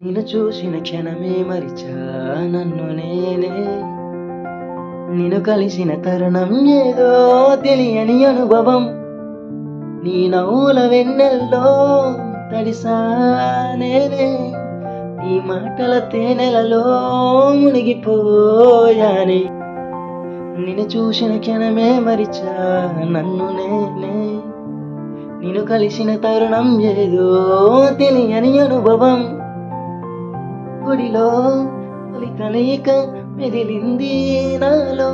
నిన్ను చూసిన క్షణమే మరిచా నన్ను నేనే. నిన్ను కలిసిన తరుణం ఏదో తెలియని అనుభవం. నీ నవ్వుల వెన్నెల్లో తడిసా నేనే. నీ మాటల తేనెలలో మునిగిపోయానే. నిన్ను చూసిన క్షణమే మరిచా నన్ను నేనే. నిన్ను కలిసిన తరుణం ఏదో తెలియని అనుభవం. గుడిలో తొలి కలయిక మెదిలింది నాలో.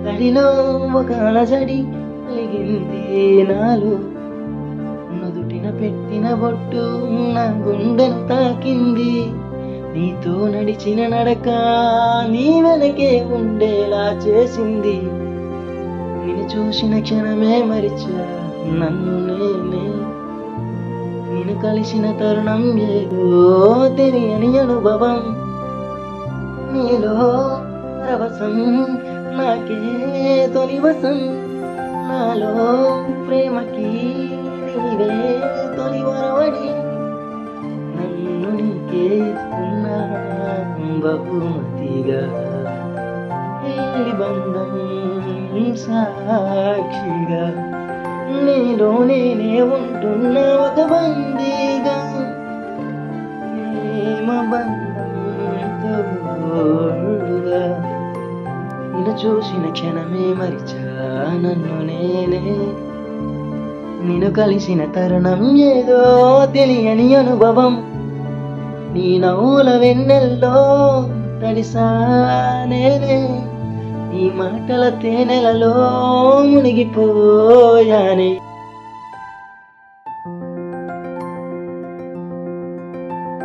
గడిలో ఒక అలజడి కలిగింది నాలో. నుదుటిన పెట్టిన బొట్టు నా గుండెను తాకింది. నీతో నడిచిన నడక నీ వెనకే ఉండేలా చేసింది. నిన్ను చూసిన క్షణమే మరిచా నన్ను నేనే. నిన్ను కలిసిన తరుణం ఏదో తెలియని అనుభవం. నీలో పరవశం నాకే తొలివసం. నాలో ప్రేమకి నీవే తొలి వరవడి. నన్ను నీకే ఇస్తున్నా బహుమతిగా. ఈ బంధం సాక్షిగా నీలో నేనే ఉంటున్నా ఒక బందీగా. ప్రేమ బంధంతో తోడుగా. నిన్ను చూసిన క్షణమే మరిచా నన్ను నేనే. నిన్ను కలిసిన తరుణం ఏదో తెలియని అనుభవం. నీ నవ్వుల వెన్నెల్లో తడిసా నేనే. నీ మాటల తేనెలలో మునిగిపోయానే.